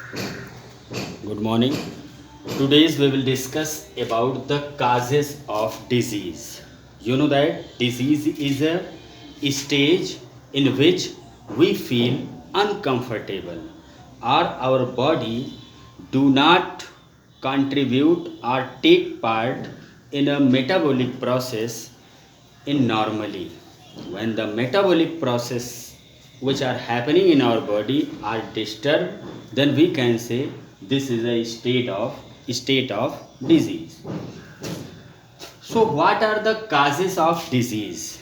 Good morning. Today's we will discuss about the causes of disease. You know that disease is a stage in which we feel uncomfortable or our body do not contribute or take part in a metabolic process in normally. When the metabolic process which are happening in our body are disturbed, then we can say this is a state of disease. So what are the causes of disease?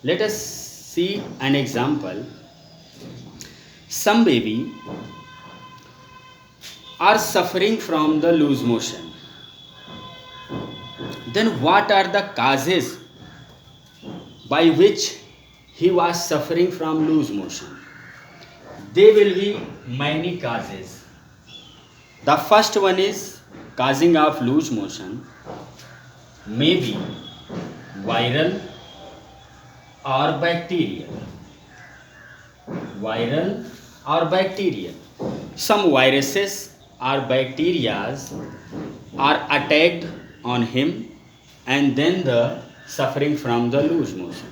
Let us see an example. Some baby are suffering from the loose motion. Then what are the causes by which he was suffering from loose motion? There will be many causes. The first one is causing of loose motion may be viral or bacterial. Viral or bacterial. Some viruses or bacteria are attacked on him and then the suffering from the loose motion.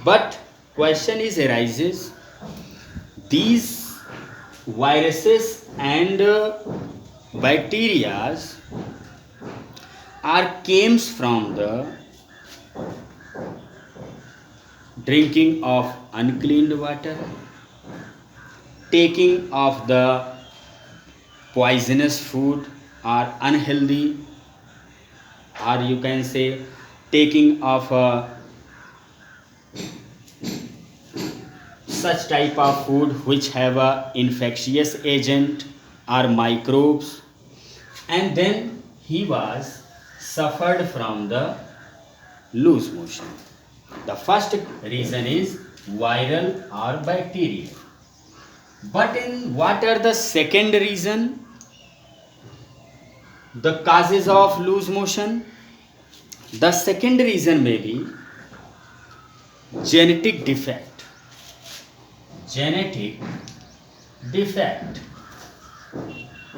But question is arises, these viruses and bacteria are comes from the drinking of unclean water, taking of the poisonous food or unhealthy, or you can say taking of such type of food which have a infectious agent or microbes, and then he was suffered from the loose motion. The first reason is viral or bacterial. But in what are the second reason? The causes of loose motion. The second reason may be genetic defect. Genetic defect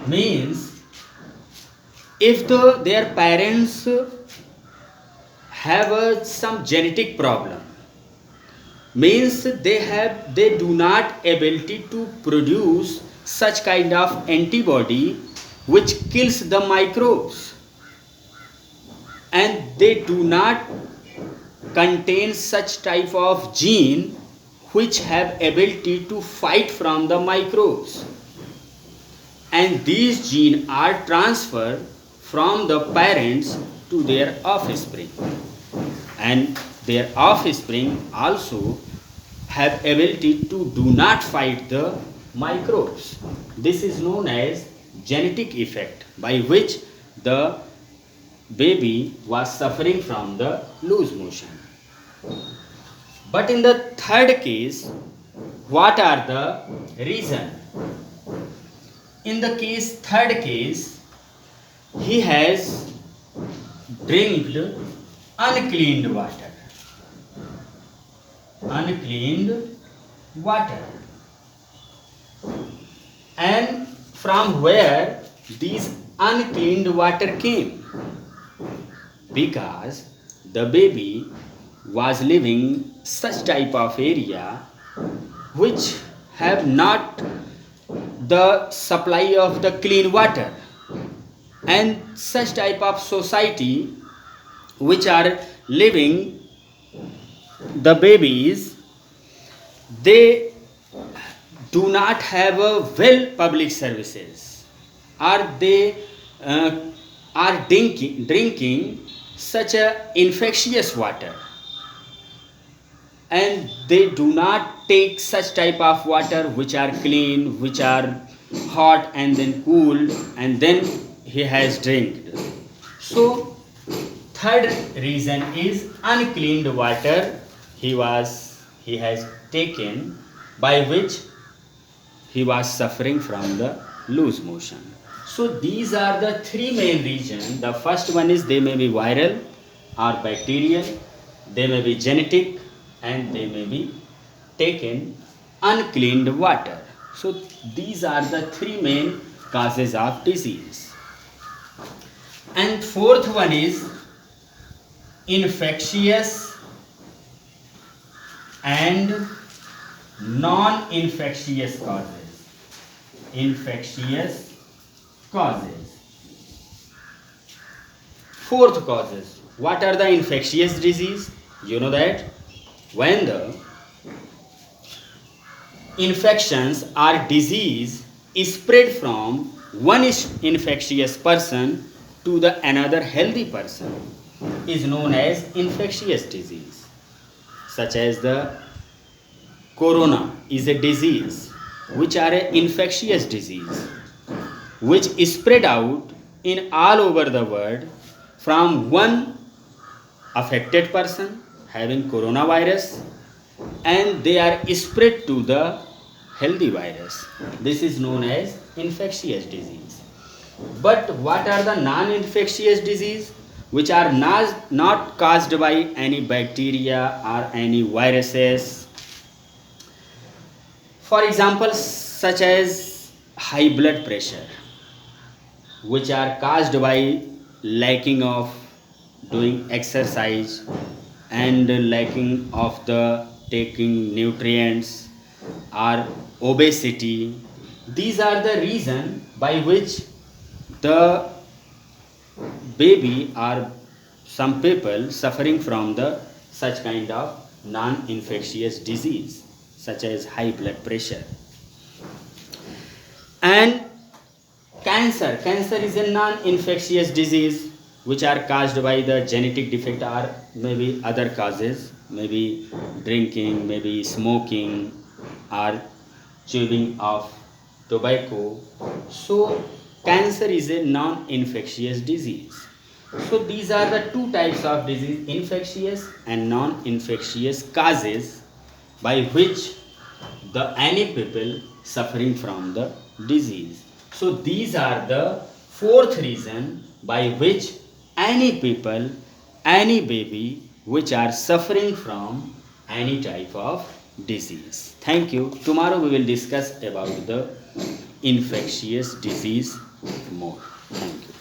means if their parents have some genetic problem, means they do not ability to produce such kind of antibody which kills the microbes, and they do not contain such type of gene which have ability to fight from the microbes, and these genes are transferred from the parents to their offspring, and their offspring also have ability to do not fight the microbes. This is known as genetic effect by which the baby was suffering from the loose motion. But in the third case, what are the reason? In the third case, he has drank uncleaned water. Uncleaned water. And from where these uncleaned water came? Because the baby was living such type of area which have not the supply of the clean water, and such type of society which are living the babies, they do not have a well public services, or they uh, are drinking such a infectious water, and they do not take such type of water which are clean, which are hot and then cooled, and then he has drank. So third reason is uncleaned water he has taken, by which he was suffering from the loose motion. So these are the three main reasons. The first one is they may be viral or bacterial, they may be genetic, and they may be taken uncleaned water. So these are the three main causes of disease. And fourth one is infectious and non-infectious causes. Infectious causes. Fourth causes. What are the infectious disease? You know that when the infections or disease is spread from one infectious person to the another healthy person is known as infectious disease, such as the corona is a disease which are an infectious disease which is spread out in all over the world from one affected person having coronavirus, and they are spread to the healthy virus. This is known as infectious disease. But what are the non-infectious disease? Which are not caused by any bacteria or any viruses. For example, such as high blood pressure, which are caused by lacking of doing exercise and lacking of the taking nutrients or obesity. These are the reason by which the baby or some people suffering from the such kind of non-infectious disease such as high blood pressure. And cancer is a non-infectious disease which are caused by the genetic defect or maybe other causes, maybe drinking, maybe smoking or chewing of tobacco. So cancer is a non-infectious disease. So these are the two types of disease, infectious and non-infectious causes by which the any people suffering from the disease. So these are the fourth reason by which any people, any baby which are suffering from any type of disease. Thank you. Tomorrow we will discuss about the infectious disease more. Thank you.